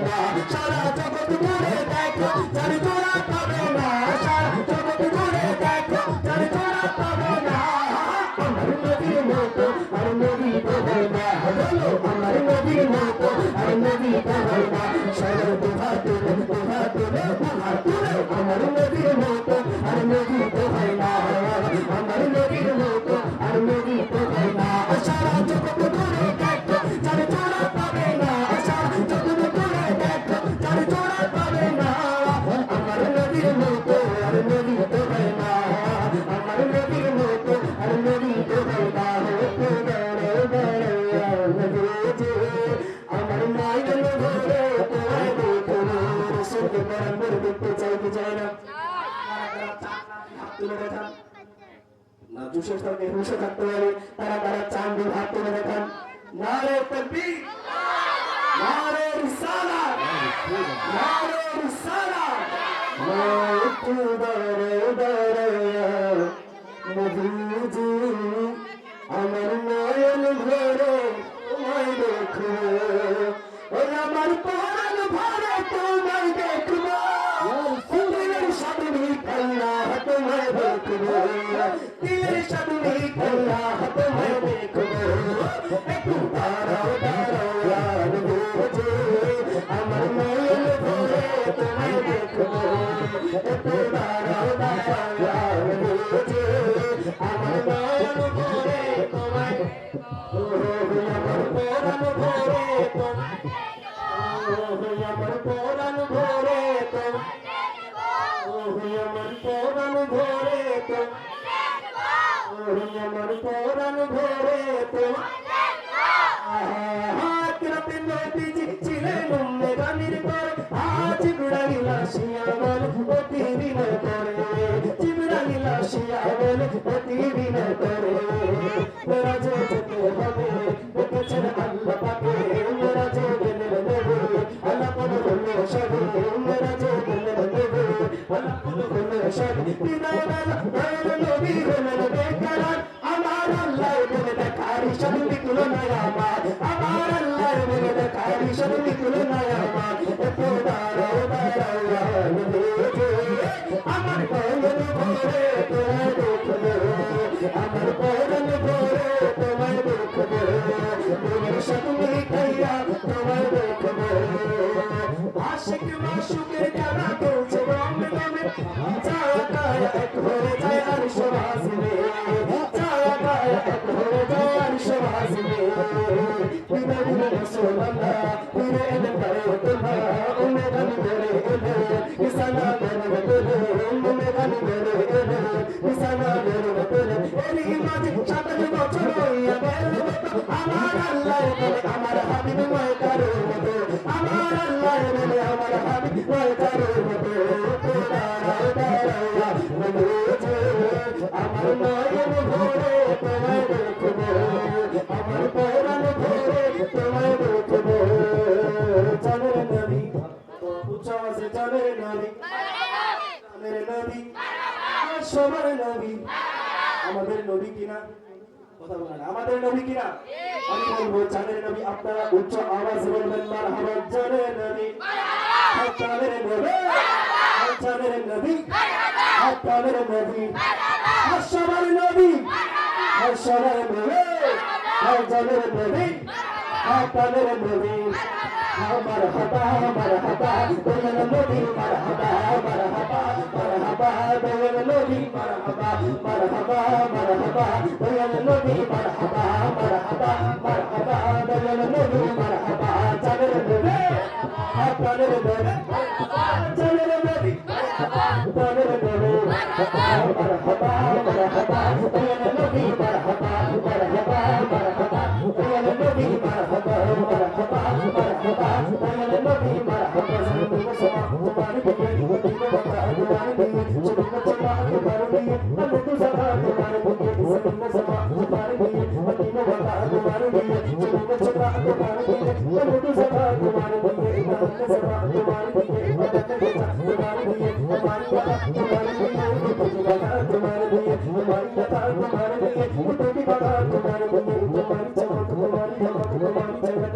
না সারা জগৎ ঘুরে দেখো যার জোড়া পাবে না সারা জগৎ ঘুরে দেখো যার জোড়া পাবে না আমার নবীর মতো আর নবী তো হয় না বলো আমার নবীর মতো আর নবী তো হয় না সারা দুহাত তুলে দুহাত তুলে দুহাত তুলে আমার নবীর মতো আর নবী তো হয় না আমার নবীর মতো আর নবী তো হয় না সারা জগৎ ঘুরে দেখো যার জোড়া পাবে না সারা জগৎ ঘুরে দেখো যার জোড়া পাবে না আমার নবীর মতো আর নবী তো হয় না আমার নবীর মতো আর নবী তো হয় না আমার মায়ের ঘরে তোমায় দেখো রসুলকে বরাবর দেখতে চাই কি চাই না তুলে দেখান না জুসের সঙ্গে হুশে থাকতে পারে তারা তারা চাঁদ হাত তুলে দেখান নারে তাকবীর নারে রিসালাত নারে রিসালাত একটু দরে দরে নবীজি আমার নয়ন ভরে তোমায় দেখো ওই আমার প্রাণ ভরে তোমায় দেখবো দিলের সামনে আল্লাহ তোমায় দেখবো দিলের সামনে আল্লাহ তোমায় দেখবো একটু দাঁড়াও দাঁড়াও নবীজি আমার নয়ন ভরে তোমায় দেখবো একটু দাঁড়াও দাঁড়াও নবীজি আমার নয়ন ভরে তোমায় আমার পরাণ ভরে তোমায় আমার পরাণ ভরে তোমায় আমার পরাণ ভরে তোমায় আমার পরাণ ভরে তোমায় রাতে নবীজি ছিলেন উম্মে গানির পর আজ জিবরাইল আসিয়া বল প্রতিদিন করে জিবরাইল আসিয়া বল প্রতিদিন করে মেরাজে যেতে হবে দেখেছেন আল্লাহ পাকে মেরাজে গেলে নেবে আল্লাহ কোনো হলো সবে মেরাজে গেলে নেবে আল্লাহ কোনো হলো সবে বিদায় বেলা নবী হলেন বেকার আমার আল্লাহ বলে দেখার সবই তুলনায় আমার আমার আল্লাহ বলে দেখার সবই তুলনায় আমার একটু দাঁড়াও দাঁড়াও আমার পরন ভরে তোমায় দেখবো আমার পরন ভরে তোমায় দেখবো তোমার সবই খাইয়া তোমায় দেখবো আশিক মাশুকের গানা চলছে রং নামে চাকায় এক হয়ে যায় আর সবাসনে চাকায় এক হয়ে যায় আর সবাসনে বিনা বিনা রাসূলুল্লাহ বিনা এনে করে তোমা উম্মে গানি করে এনে ইসানা করে বলে উম্মে গানি করে এনে ইসানা করে বলে এরি মাঝে 7 বছর হইয়া গেল আমার আল্লাহ বলে আমার হাবিব ময় করো আমার আল্লাহ বলে আমার হাবিব ময় করো দাঁড়াও দাঁড়াও নবীজি আমার নয়ন ভরে তোমায় দেখবো আমার পরাণ ভরে তোমায় দেখবো জানের নবী উচ্চ আওয়াজে জানের নবী জানের নবী সবার নবী আমাদের নবী কিনা কথা বলেন আমাদের নবী কিনা আমি বলবো জানের নবী আপনারা উচ্চ আওয়াজে বলবেন মারহাবা জানের নবী জানের নবী জানের নবী আপনাদের নবী সবার নবী সবার নবী জানের নবী আপনাদের নবী মারহাবা মারহাবা বলেন নবী মারহাবা মারহাবা মারহাবা বলেন নবী মারহাবা মারহাবা মারহাবা বলেন নবী মারহাবা মারহাবা মারহাবা বলেন নবী মারহাবা জানের নবী আপনাদের নবী জানের নবী আপনাদের নবী মারহাবা মারহাবা বলেন নবী মারহাবা মারহাবা মারহাবা বলেন নবী মারহাবা মারহাবা মারহাবা বলেন নবী মারহাবা জমিন সমা তোমার দিকে দিকে বতা তোমার দিকে জমিন সমা তোমার দিকে আমি তো সদা তোমার দিকে জমিন সমা তোমার দিকে দিকে বতা তোমার দিকে জমিন সমা তোমার দিকে আমি তো সদা তোমার দিকে জমিন সমা তোমার দিকে বতা তোমার দিকে তোমার বতা তোমার দিকে তুমি বতা তোমার দিকে তোমার বতা তোমার দিকে তুমি বতা তোমার দিকে তোমার চমক তোমার চমক তোমার চমক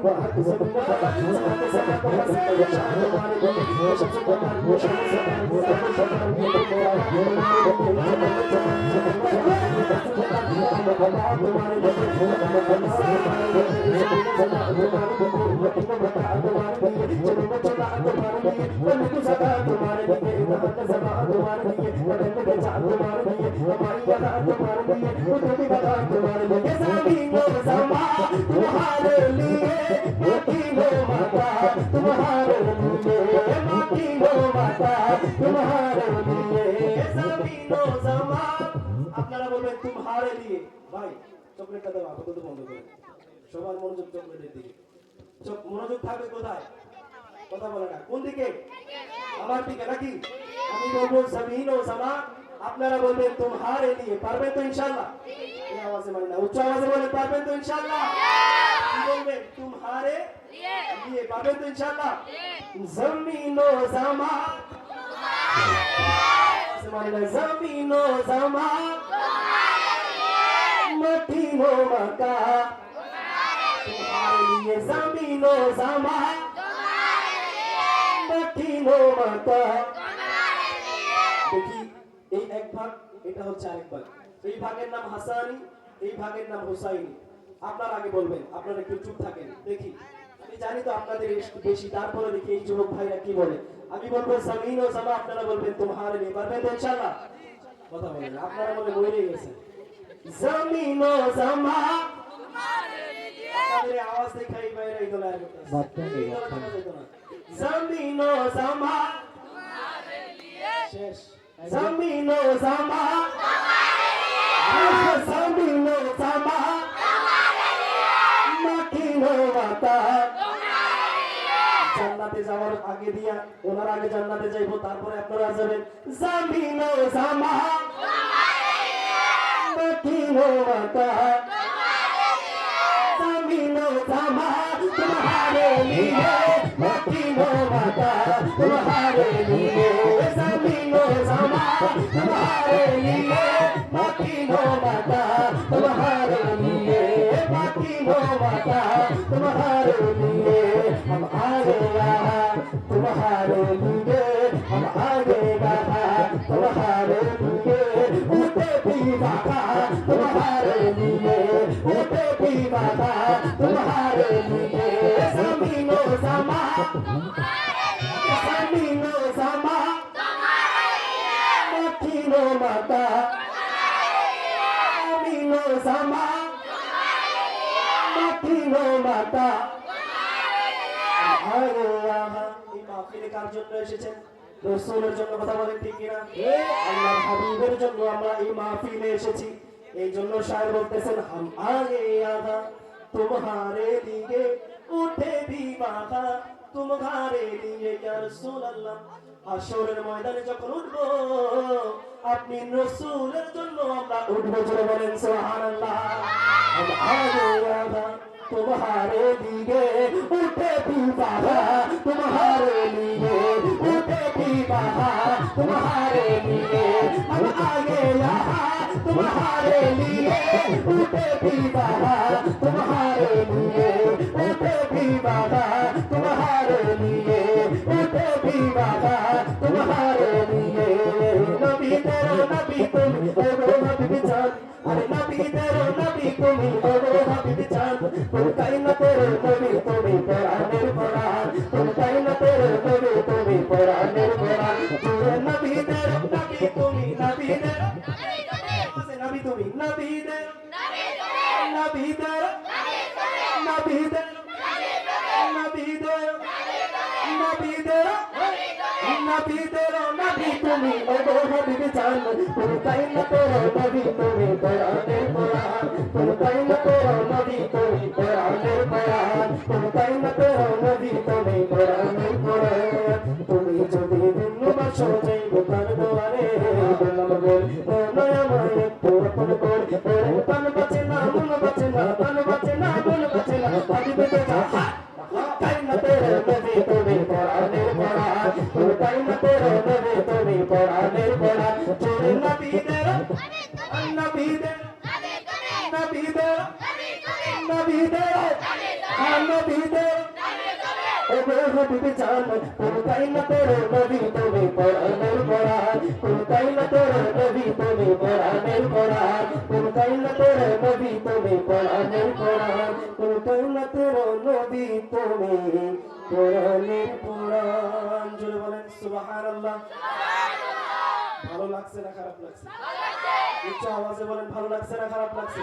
তোমার तुम्हारे लिए मकीनो माता तुम्हारे लिए मकीनो माता तुम्हारे लिए जमीनो जमा আপনারা বলবেন तुम्हारे लिए ভাই চকলেটটা দাও আপাতত বন্ধ করে সবার মনোযোগ চকলেটের দিকে মনোযোগ থাকবে কোথায় কথা বলে না কোন দিকে আমার দিকে নাকি আমি বলবো জমিনো জমা আপনারা বলবেন तुम्हारे लिए পারবেন তো ইনশাআল্লাহ এই আওয়াজে মানে না উচ্চ আওয়াজে বলে পারবেন তো ইনশাআল্লাহ কি বলবেন तुम्हारे लिए পারবেন তো ইনশাআল্লাহ জমিনো জমা মানে না জমিনো জমা मकीनो मका तुम्हारे लिए जमीनो जमा मकीनो मका দেখি এই এক ভাগ এটা হচ্ছে আরেক ভাগ এই ভাগের নাম হাসানি এই ভাগের নাম হুসাইনি আপনারা আগে বলবেন আপনারা একটু চুপ থাকেন দেখি আমি জানি তো আপনাদের একটু বেশি তারপরে দেখি এই যুবক ভাইরা কি বলে আমি বলবো জমিন ও জামা আপনারা বলবেন তোমারে নিয়ে পারবেন তো ইনশাআল্লাহ কথা বলেন আপনারা বলে বইরে গেছে জমিন ও জামা তোমারে নিয়ে আপনাদের আওয়াজ দেখাই বাইরে এই দলা জমিন ও জামা তোমারে নিয়ে শেষ जमीन ও জামা जमीन ও জামা मकीन ও মাতা জান্নাতে যাওয়ার আগে দিয়া ওনার আগে জান্নাতে যাইবো তারপরে আপনারা যাবেন जमीन ও জামা मकीन ও মাতা जमीन ও জামা तुम्हारे लिए मकीन ও মাতা तुम्हारे लिए जमीन ও জামা तुम्हारे लिए मकीन ও माता तुम्हारे लिए मकीन ও माता तुम्हारे लिए हम आ गए तुम्हारे लिए हम आ गए तुम्हारे लिए उठे भी बाबा तुम्हारे लिए उठे भी बाबा तुम्हारे लिए जमीन ও জামা जमीन ও জামা मकीनो माता जमीनो जमा मकीनो माता এই মাহফিলে কার জন্য এসেছেন রাসূলের জন্য কথা বলেন ঠিক কিনা আল্লাহর হাবিবের জন্য আমরা এই মাহফিলে এসেছি এই জন্য শায়ের বলতেছেন हम आगे आधा तुम्हारे लिए उठे भी बाबा तुम्हारे लिए या रसूल अल्लाह হাশরের ময়দানে যখন উঠবো আপনি রাসূলের জন্য আমরা উঠবো জোরে বলেন সুবহানাল্লাহ हम आगे आधा तुम्हारे लिए उठे भी बाबा तुम्हारे लिए उठे भी बाबा तुम्हारे लिए हम आगे यहाँ तुम्हारे लिए उठे भी बाबा तुम्हारे लिए उठे भी बाबा तुम्हारे लिए उठे भी बाबा तुम्हारे लिए नबी तेरो नबी तुम ओ नबी चांद अरे नबी तेरो नबी तुम ओ नबी चांद तुम कहीं न तेरे नबी तुम्हें पुराने पुराण तुम कहीं न तेरे नबी तुम्हें पुराने पुराण नबी तेरो नबी तुम्हें नबी तेरो नबी तुम्हें नबी तेरो नबी तेरो नबी तेरो नबी तेरो नबी तेरो नबी तेरो नबी तुम्हें ओ नबी चांद तुम कहीं न तेरे नबी तुम्हें पुराने पुराण तुम कहीं न तेरे नबी तुम्हें पुराने पुराण तुम कहीं न तेरे नबी तुम्हें पुराने पुराण तुम्हें जो भी दिन बसो जाइबो तार दुआरे बलम बोल नया माये पुरपन कोल तन बचे ना मन बचे ना तन बचे ना मन बचे ना हाबिब के जा कहीं न तेरे नबी तुम्हें पुराने पुराण तुम कहीं न तेरे नबी तुम्हें पुराने पुराण जोड़े नबी तेरा नबी तेरा नबी तेरा नबी নবীদের নবীদের নবী জান কোন তাই না তোর নবী তুমি কোরআনের কোরআন কোন তাই না তোর নবী তুমি কোরআনের কোরআন কোন তাই না তোর নবী তুমি কোরআনের কোরআন কোন তাই না তোর নবী তুমি কোরআনের কোরআন জোরে বলেন সুবহানাল্লাহ ভালো লাগছে না খারাপ লাগছে উচ্চ আওয়াজে বলেন ভালো লাগছে না খারাপ লাগছে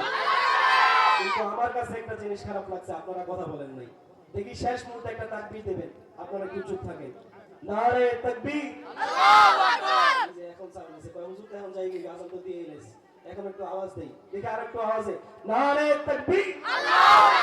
কিন্তু আমার কাছে একটা জিনিস খারাপ লাগছে আপনারা কথা বলেন নাই দেখি শেষ মুহূর্তে একটা তাকবীর দিবেন আপনারা একটু চুপ থাকেন নারে তাকবীর আল্লাহু আকবার যে এখন চালু আছে কয় হুজুর এখন যাই গিয়ে আজান তো দিয়ে এলেছে এখন একটু আওয়াজ দেই দেখি আরেকটু আওয়াজে নারে তাকবীর আল্লাহু